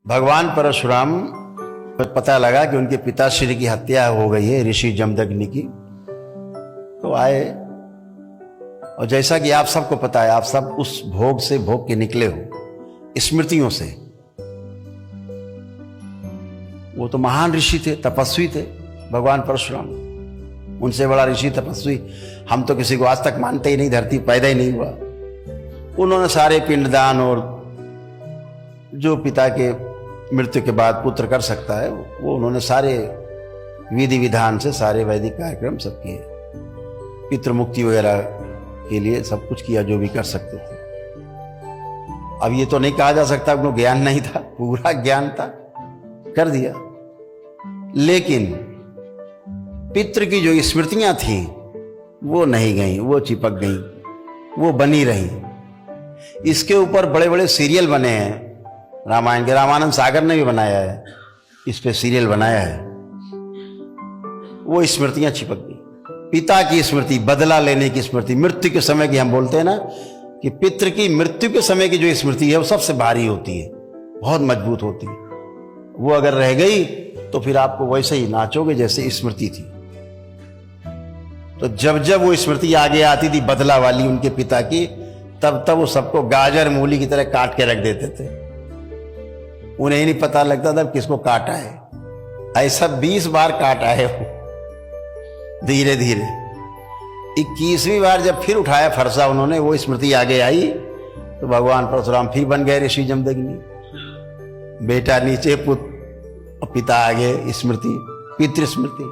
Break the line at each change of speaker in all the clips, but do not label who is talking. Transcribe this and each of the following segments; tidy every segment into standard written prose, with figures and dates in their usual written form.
भगवान परशुराम को पता लगा कि उनके पिताश्री की हत्या हो गई है ऋषि जमदग्नि की। तो आए, और जैसा कि आप सबको पता है, आप सब उस भोग से भोग के निकले हो, स्मृतियों से। वो तो महान ऋषि थे, तपस्वी थे भगवान परशुराम। उनसे बड़ा ऋषि तपस्वी हम तो किसी को आज तक मानते ही नहीं, धरती पैदा ही नहीं हुआ। उन्होंने सारे पिंडदान और जो पिता के मृत्यु के बाद पुत्र कर सकता है वो उन्होंने सारे विधि विधान से सारे वैदिक कार्यक्रम सब किए, पितृ मुक्ति वगैरह के लिए सब कुछ किया जो भी कर सकते थे। अब ये तो नहीं कहा जा सकता उनको ज्ञान नहीं था, पूरा ज्ञान था, कर दिया। लेकिन पितृ की जो स्मृतियां थी वो नहीं गई, वो चिपक गई, वो बनी रही। इसके ऊपर बड़े बड़े सीरियल बने हैं रामायण के, रामानंद सागर ने भी बनाया है, इस पे सीरियल बनाया है। वो स्मृतियां चिपक गई, पिता की स्मृति, बदला लेने की स्मृति, मृत्यु के समय की। हम बोलते हैं ना कि पितृ की मृत्यु के समय की जो स्मृति है वो सबसे भारी होती है, बहुत मजबूत होती है। वो अगर रह गई तो फिर आपको वैसे ही नाचोगे जैसे स्मृति थी। तो जब जब वो स्मृति आगे आती थी बदला वाली उनके पिता की, तब तब वो सबको गाजर मूली की तरह काट के रख देते थे। उन्हें ही नहीं पता लगता था किसको काटा है। ऐसा 20 बार काटा है वो, धीरे धीरे। 21वीं बार जब फिर उठाया फरसा उन्होंने, वो स्मृति आगे आई तो भगवान परशुराम फिर बन गए ऋषि जमदग्नि। बेटा नीचे, पुत्र, पिता आगे, स्मृति, पितृ स्मृति।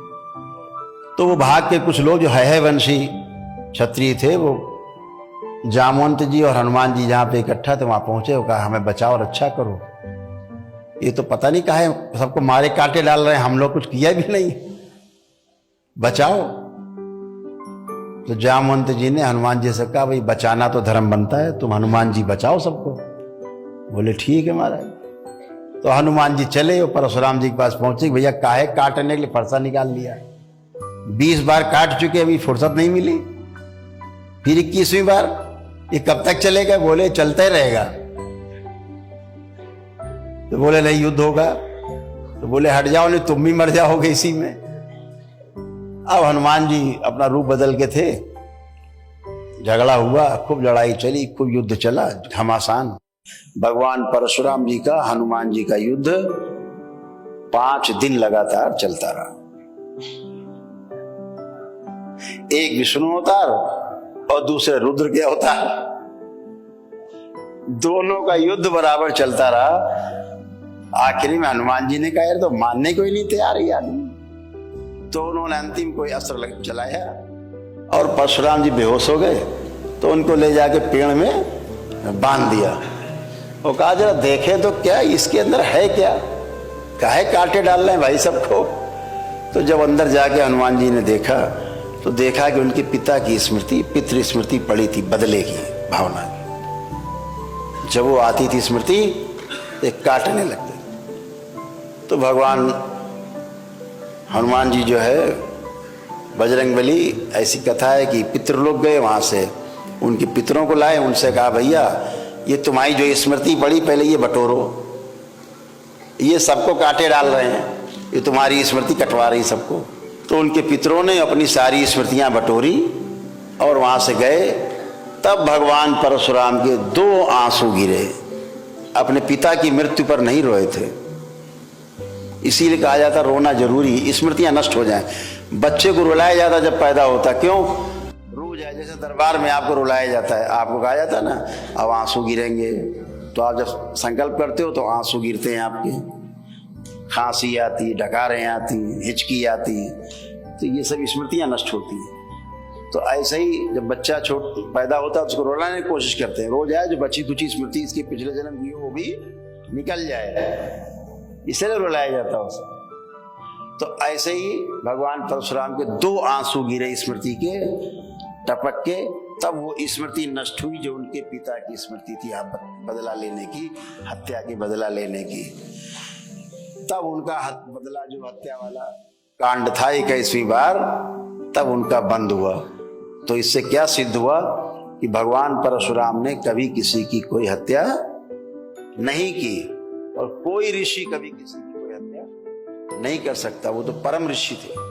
तो वो भाग के कुछ लोग जो है वंशी क्षत्रिय थे, वो जामवंत जी और हनुमान जी जहां पे इकट्ठा थे वहां पहुंचे। वो कहा हमें बचाओ, रक्षा करो, ये तो पता नहीं कहा है, सबको मारे काटे डाल रहे हैं, हम लोग कुछ किया भी नहीं, बचाओ। तो जामवंत जी ने हनुमान जी से कहा भाई बचाना तो धर्म बनता है, तुम हनुमान जी बचाओ सबको। बोले ठीक है महाराज। तो हनुमान जी चले और परशुराम जी के पास पहुंचे, भैया काहे काटने के लिए फरसा निकाल लिया, 20 बार काट चुके, अभी फुर्सत नहीं मिली, फिर 21वीं बार, ये कब तक चलेगा? बोले चलता ही रहेगा। तो बोले नहीं युद्ध होगा। तो बोले हट जाओ नहीं तुम भी मर जाओगे इसी में। अब हनुमान जी अपना रूप बदल के थे, झगड़ा हुआ, खूब लड़ाई चली, खूब युद्ध चला घमासान। भगवान परशुराम जी का हनुमान जी का युद्ध 5 दिन लगातार चलता रहा। एक विष्णु अवतार और दूसरे रुद्र के अवतार, दोनों का युद्ध बराबर चलता रहा। आखिरी में हनुमान जी ने कहा यार तो मानने को ही नहीं तैयार है आदमी। तो उन्होंने अंतिम कोई अस्त्र चलाया और परशुराम जी बेहोश हो गए। तो उनको ले जाके पेड़ में बांध दिया। वो कहा जरा देखे तो क्या इसके अंदर है क्या, काहे काटे डाल रहे हैं भाई सबको। तो जब अंदर जाके हनुमान जी ने देखा तो देखा कि उनके पिता की स्मृति, पितृ स्मृति पड़ी थी, बदले की भावना की। जब वो आती थी स्मृति एक काटने लगते। तो भगवान हनुमान जी जो है बजरंगबली, ऐसी कथा है कि पितृलोक गए, वहां से उनके पितरों को लाए, उनसे कहा भैया ये तुम्हारी जो स्मृति पड़ी पहले ये बटोरो, ये सबको काटे डाल रहे हैं, ये तुम्हारी स्मृति कटवा रही सबको। तो उनके पितरों ने अपनी सारी स्मृतियां बटोरी और वहां से गए। तब भगवान परशुराम के 2 आंसू गिरे, अपने पिता की मृत्यु पर नहीं रोए थे। इसीलिए कहा जाता रोना जरूरी, स्मृतियां नष्ट हो जाएं। बच्चे को रुलाया जाता जब पैदा होता, क्यों रो जाए, जैसे दरबार में आपको रुलाया जाता है, आपको कहा जाता है ना अब आंसू गिरेंगे, तो आप जब संकल्प करते हो तो आंसू गिरते हैं आपके, खांसी आती, डकारें आती, हिचकी आती, तो ये सब स्मृतियां नष्ट होती हैं। तो ऐसे ही जब बच्चा पैदा होता है उसको रुलाने की कोशिश करते हैं, रो जाए, जो बची कुची स्मृति इसके पिछले जन्म की वो भी निकल जाए, इसलिए रुलाया जाता है उसे। तो ऐसे ही भगवान परशुराम के 2 आंसू गिरे स्मृति के, टपक के, तब वो स्मृति नष्ट हुई जो उनके पिता की स्मृति थी, बदला लेने की, हत्या की बदला लेने की। तब उनका बदला जो हत्या वाला कांड था 21वीं बार, तब उनका बंद हुआ। तो इससे क्या सिद्ध हुआ कि भगवान परशुराम ने कभी किसी की कोई हत्या नहीं की और कोई ऋषि कभी किसी की कोई हत्या नहीं कर सकता, वो तो परम ऋषि थे।